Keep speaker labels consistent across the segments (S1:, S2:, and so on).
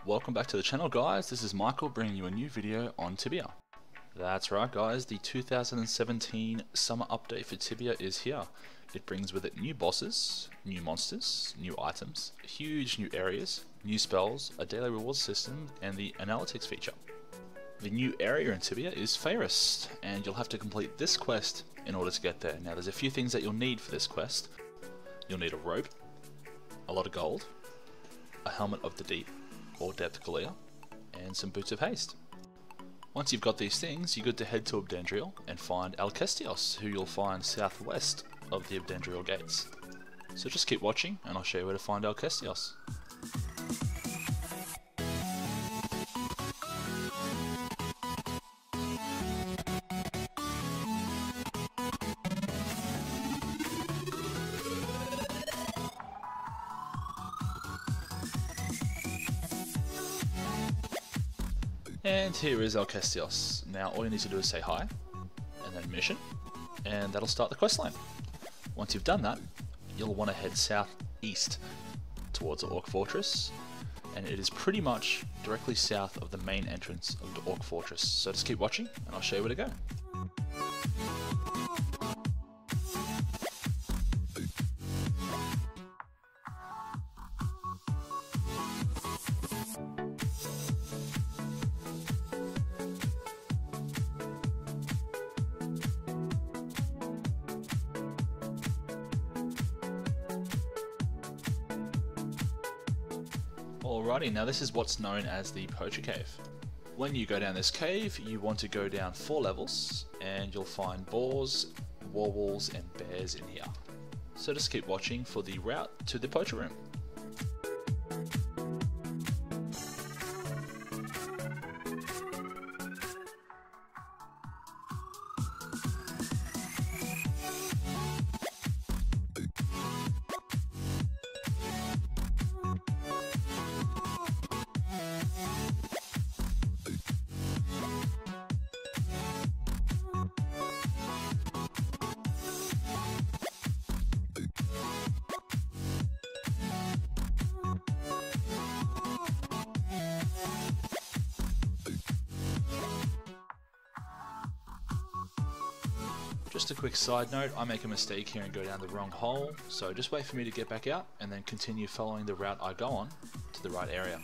S1: Welcome back to the channel, guys. This is Michael bringing you a new video on Tibia. That's right, guys, the 2017 summer update for Tibia is here. It brings with it new bosses, new monsters, new items, huge new areas, new spells, a daily rewards system, and the analytics feature. The new area in Tibia is Feyrist, and you'll have to complete this quest in order to get there. Now, there's a few things that you'll need for this quest. You'll need a rope, a lot of gold, a helmet of the deep or depth Galia, and some boots of haste. Once you've got these things, you're good to head to Abdendriel and find Alcestios, who you'll find southwest of the Abdendriel gates. So just keep watching and I'll show you where to find Alcestios. And here is Alcestios. Now all you need to do is say hi, and then mission, and that'll start the questline. Once you've done that, you'll want to head southeast towards the Orc Fortress, and it is pretty much directly south of the main entrance of the Orc Fortress. So just keep watching, and I'll show you where to go. Alrighty, now this is what's known as the Poacher Cave. When you go down this cave, you want to go down 4 levels, and you'll find boars, warwolves, and bears in here. So just keep watching for the route to the Poacher Room. Just a quick side note, I make a mistake here and go down the wrong hole, so just wait for me to get back out and then continue following the route I go on to the right area.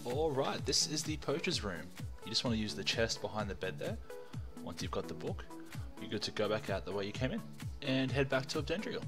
S1: Alright, this is the Poacher's Room. You just want to use the chest behind the bed there. Once you've got the book, you're good to go back out the way you came in and head back to Abdendriel.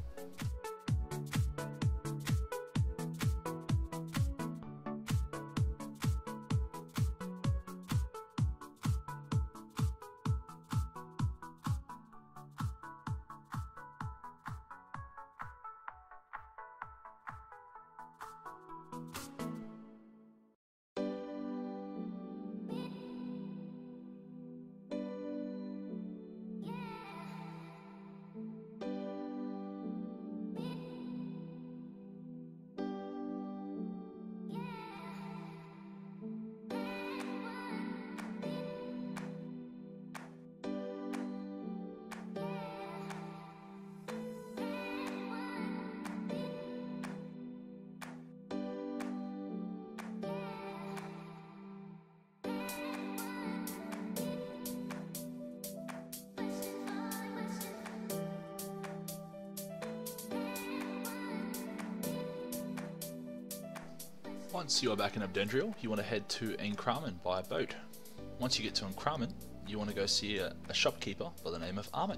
S1: Once you are back in Abdendriel, you want to head to Enkramen by boat. Once you get to Enkramen, you want to go see a shopkeeper by the name of Armin.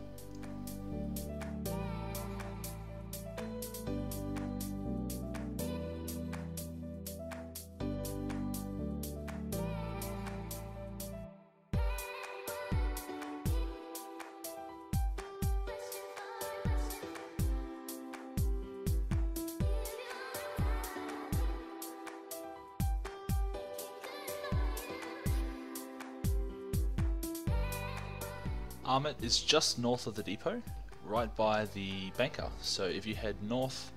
S1: Armit is just north of the depot, right by the banker. So if you head north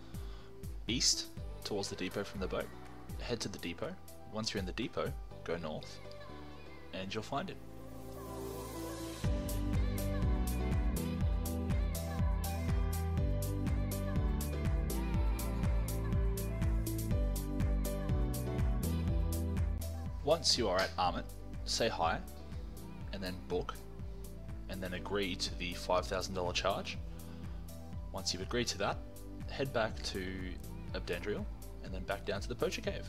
S1: east towards the depot from the boat, head to the depot. Once you're in the depot, go north and you'll find it. Once you are at Armit, say hi and then book, and then agree to the $5,000 charge. Once you've agreed to that, head back to Abdendriel and then back down to the Poacher Cave.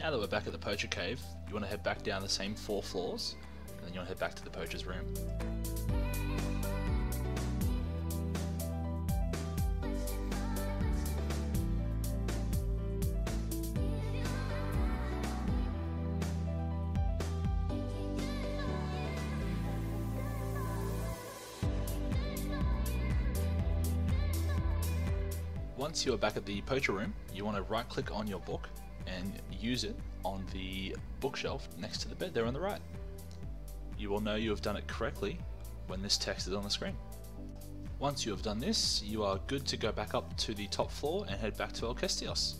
S1: Now that we're back at the Poacher Cave, you want to head back down the same 4 floors, and then you want to head back to the Poacher's room. Once you are back at the Poacher room, you want to right click on your book and use it on the bookshelf next to the bed there on the right. You will know you have done it correctly when this text is on the screen. Once you have done this, you are good to go back up to the top floor and head back to Alcestios.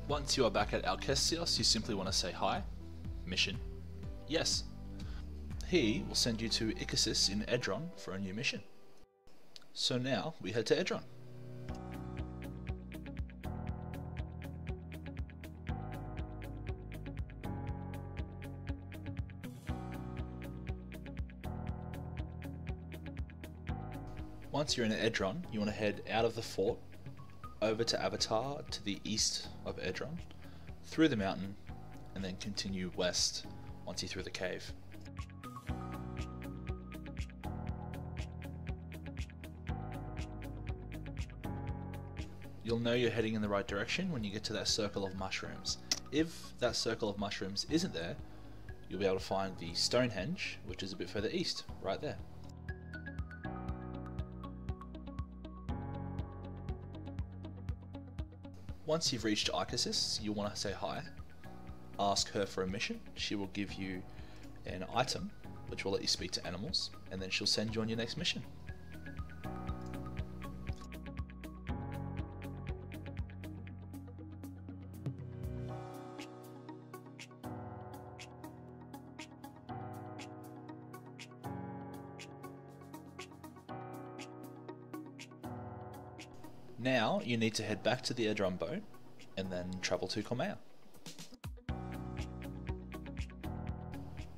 S1: Once you are back at Alcestios, you simply want to say hi, mission, yes. He will send you to Icasis in Edron for a new mission. So now we head to Edron. Once you're in Edron, you want to head out of the fort, over to Avatar to the east of Edron, through the mountain, and then continue west once you're through the cave. You'll know you're heading in the right direction when you get to that circle of mushrooms. If that circle of mushrooms isn't there, you'll be able to find the Stonehenge, which is a bit further east, right there. Once you've reached Icasis, you want to say hi, ask her for a mission. She will give you an item, which will let you speak to animals, and then she'll send you on your next mission. Now you need to head back to the Edron boat and then travel to Cormea.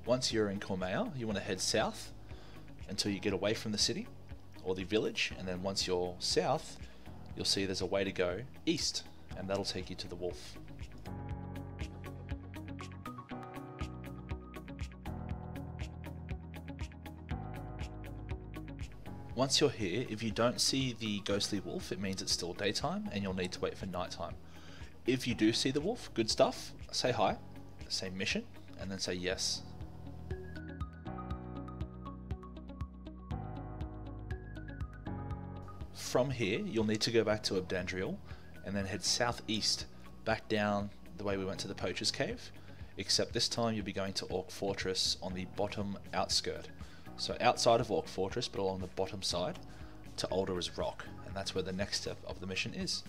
S1: Once you're in Cormea, you want to head south until you get away from the city or the village, and then once you're south, you'll see there's a way to go east, and that'll take you to the wolf. Once you're here, if you don't see the ghostly wolf, it means it's still daytime and you'll need to wait for nighttime. If you do see the wolf, good stuff, say hi, say mission, and then say yes. From here, you'll need to go back to Abdandriel and then head southeast, back down the way we went to the Poacher's Cave, except this time you'll be going to Orc Fortress on the bottom outskirt. So outside of Orc Fortress, but along the bottom side, to Alder's Rock, and that's where the next step of the mission is.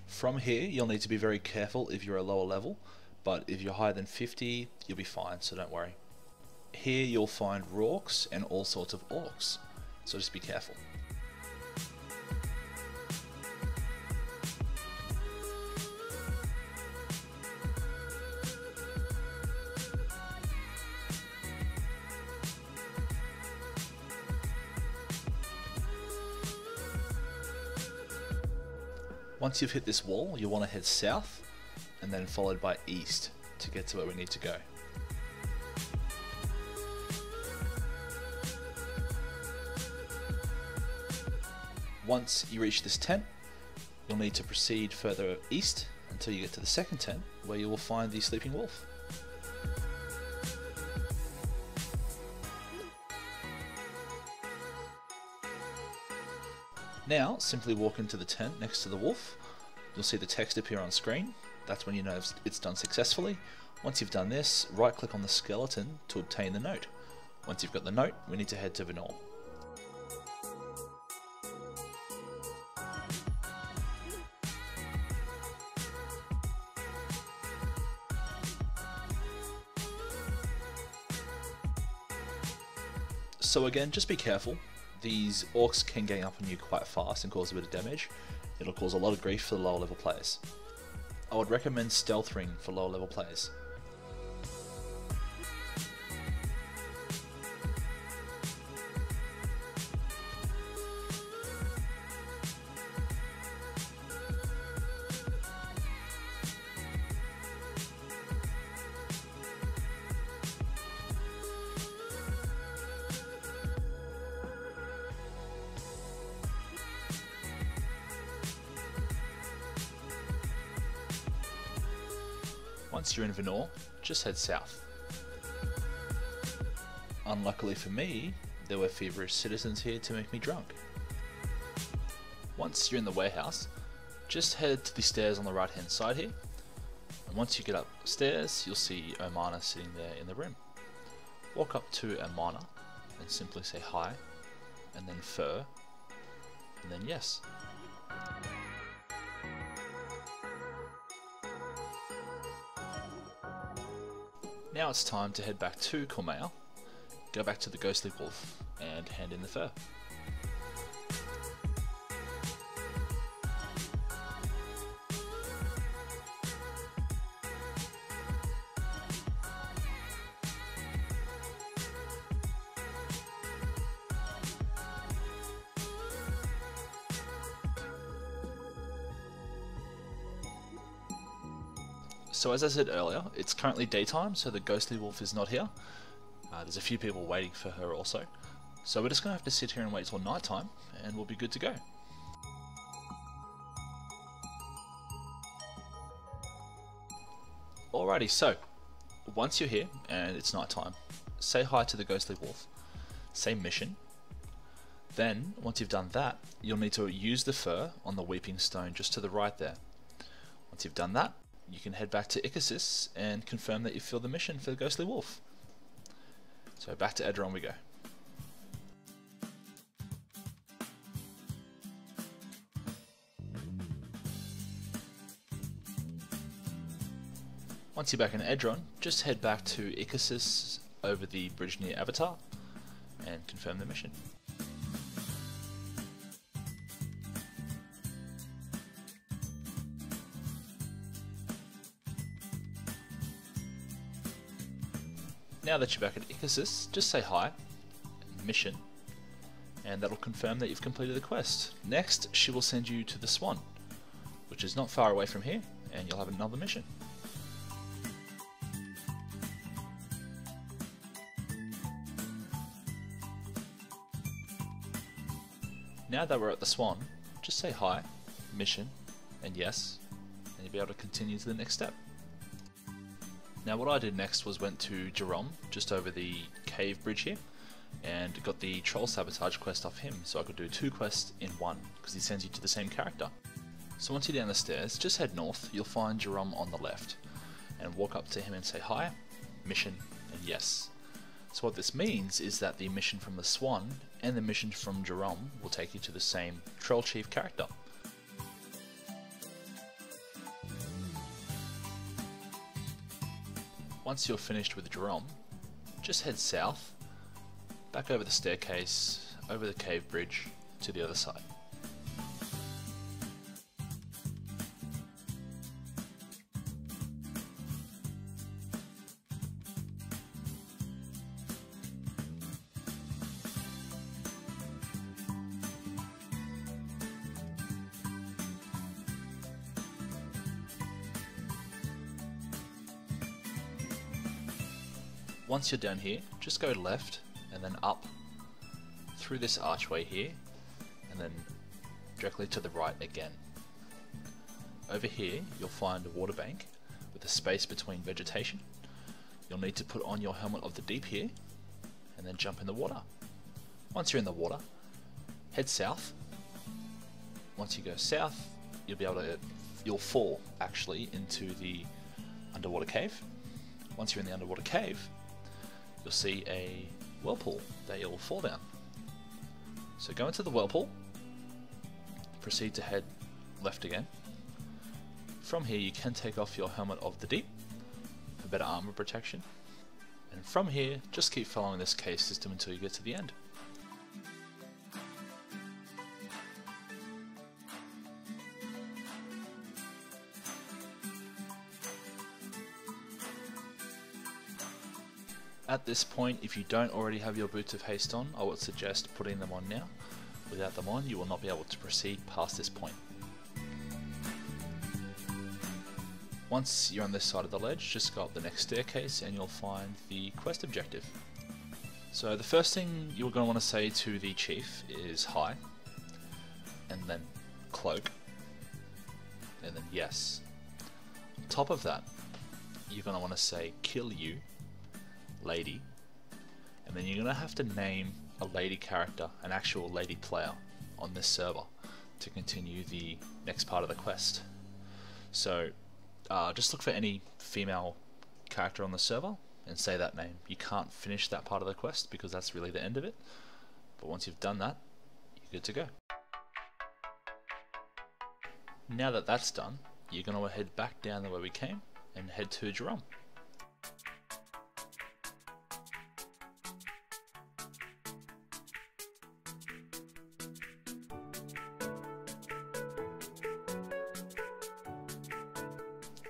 S1: From here, you'll need to be very careful if you're a lower level, but if you're higher than 50, you'll be fine, so don't worry. Here you'll find rorks and all sorts of orcs, so just be careful. Once you've hit this wall, you'll want to head south, and then followed by east to get to where we need to go. Once you reach this tent, you'll need to proceed further east until you get to the second tent, where you will find the sleeping wolf. Now, simply walk into the tent next to the wolf. You'll see the text appear on screen. That's when you know it's done successfully. Once you've done this, right click on the skeleton to obtain the note. Once you've got the note, we need to head to Venor. So again, just be careful. These orcs can gang up on you quite fast and cause a bit of damage. It'll cause a lot of grief for the lower level players. I would recommend stealth ring for lower level players. Once you're in Venor, just head south. Unluckily for me, there were feverish citizens here to make me drunk. Once you're in the warehouse, just head to the stairs on the right hand side here, and once you get upstairs, you'll see Omana sitting there in the room. Walk up to Omana and simply say hi, and then fur, and then yes. Now it's time to head back to Cormea, go back to the Ghostly Wolf, and hand in the fur. So as I said earlier, it's currently daytime, so the Ghostly Wolf is not here. There's a few people waiting for her also. So we're just going to have to sit here and wait till nighttime, and we'll be good to go. Alrighty, so once you're here and it's nighttime, say hi to the Ghostly Wolf, say mission. Then, once you've done that, you'll need to use the fur on the Weeping Stone just to the right there. Once you've done that, you can head back to Ikasis and confirm that you filled the mission for the Ghostly Wolf. So back to Edron we go. Once you're back in Edron, just head back to Ikasis over the bridge near Avatar and confirm the mission. Now that you're back at Ikasis, just say hi, mission, and that'll confirm that you've completed the quest. Next, she will send you to the Swan, which is not far away from here, and you'll have another mission. Now that we're at the Swan, just say hi, mission, and yes, and you'll be able to continue to the next step. Now what I did next was went to Jerome, just over the cave bridge here, and got the troll sabotage quest off him, so I could do 2 quests in one, because he sends you to the same character. So once you're down the stairs, just head north, you'll find Jerome on the left, and walk up to him and say hi, mission, and yes. So what this means is that the mission from the Swan and the mission from Jerome will take you to the same Troll Chief character. Once you're finished with Jerome, just head south, back over the staircase, over the cave bridge, to the other side. Once you're down here, just go left and then up through this archway here and then directly to the right again. Over here you'll find a water bank with a space between vegetation. You'll need to put on your helmet of the deep here and then jump in the water. Once you're in the water, head south. Once you go south, you'll fall actually into the underwater cave. Once you're in the underwater cave, you'll see a whirlpool that you'll fall down. So go into the whirlpool, proceed to head left again. From here you can take off your helmet of the deep for better armor protection. And from here, just keep following this cave system until you get to the end. At this point, if you don't already have your Boots of Haste on, I would suggest putting them on now. Without them on, you will not be able to proceed past this point. Once you're on this side of the ledge, just go up the next staircase and you'll find the quest objective. So the first thing you're going to want to say to the chief is hi, and then cloak, and then yes. On top of that, you're going to want to say kill you, lady, and then you're going to have to name a lady character, an actual lady player on this server to continue the next part of the quest. So just look for any female character on the server and say that name. You can't finish that part of the quest because that's really the end of it, but once you've done that, you're good to go. Now that that's done, you're going to head back down the way we came and head to Jerome.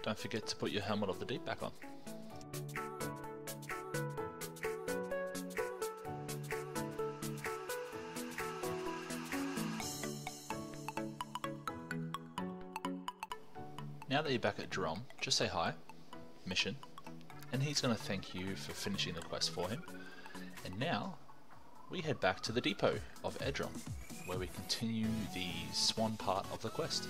S1: Don't forget to put your helmet of the deep back on. Now that you're back at Jerome, just say hi, mission, and he's going to thank you for finishing the quest for him. And now we head back to the depot of Edrom, where we continue the Swan part of the quest.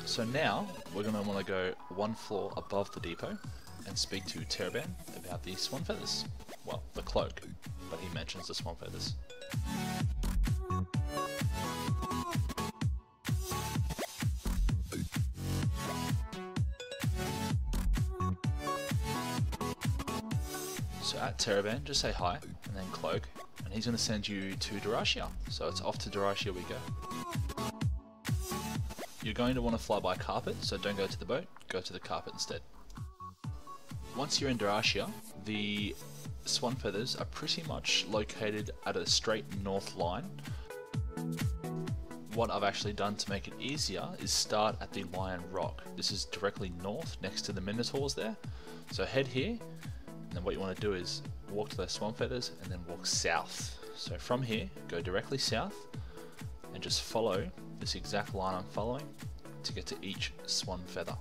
S1: So now we're going to want to go one floor above the depot and speak to Tibia about the swan feathers. Well, the cloak, but he mentions the swan feathers. So at Tibia, just say hi and then cloak, and he's going to send you to Dyrachia. So it's off to Dyrachia we go. You're going to want to fly by carpet, so don't go to the boat, go to the carpet instead. Once you're in Dyrachia, the swan feathers are pretty much located at a straight north line. what I've actually done to make it easier is start at the Lion Rock. This is directly north next to the Minotaurs there. So head here, and then what you want to do is walk to those swan feathers and then walk south. So from here, go directly south and just follow this exact line I'm following to get to each swan feather.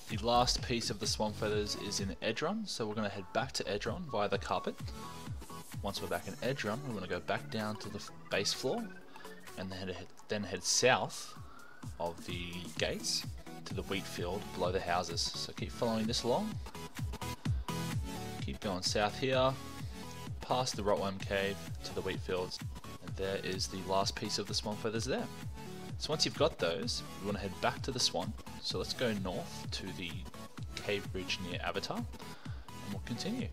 S1: The last piece of the swan feathers is in Edron, so we're going to head back to Edron via the carpet. Once we're back in Edron, we're going to go back down to the base floor and then head south of the gates to the wheat field below the houses. So keep following this along. Keep going south here, past the Rotworm Cave to the wheat fields, and there is the last piece of the swan feathers there. So once you've got those, we want to head back to the swan. So let's go north to the cave bridge near Avatar, and we'll continue.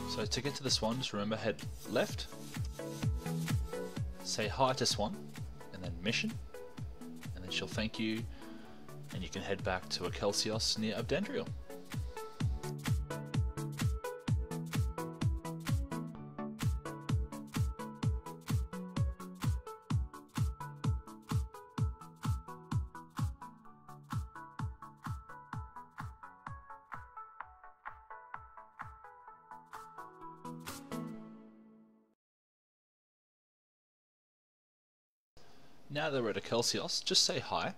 S1: So to get to the swan, just remember head left, say hi to Swan, and then mission, and then she'll thank you, and you can head back to Akelsios near Abdendriel. Now that we're at Akelsios, just say hi,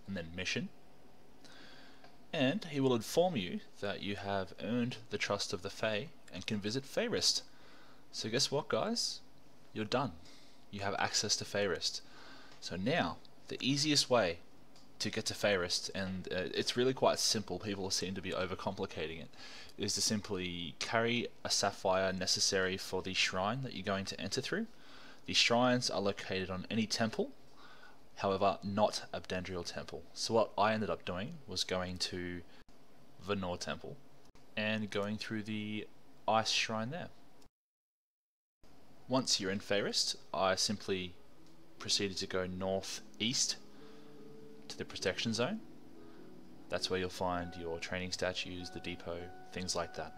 S1: and then mission, and he will inform you that you have earned the trust of the Fae and can visit Feyrist. So guess what, guys? You're done. You have access to Feyrist. So now, the easiest way to get to Feyrist, and it's really quite simple, people seem to be overcomplicating it, is to simply carry a sapphire necessary for the shrine that you're going to enter through. The shrines are located on any temple, however not Abdendriel Temple. So what I ended up doing was going to Venor Temple and going through the ice shrine there. Once you're in Feyrist, I simply proceeded to go northeast to the protection zone. That's where you'll find your training statues, the depot, things like that.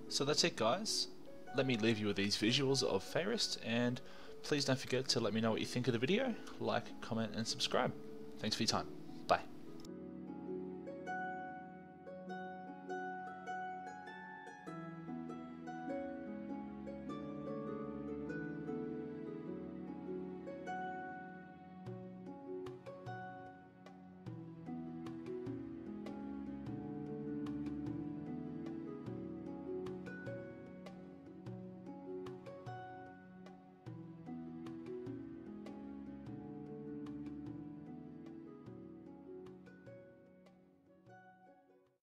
S1: So that's it, guys. Let me leave you with these visuals of Feyrist, and please don't forget to let me know what you think of the video, like, comment and subscribe. Thanks for your time.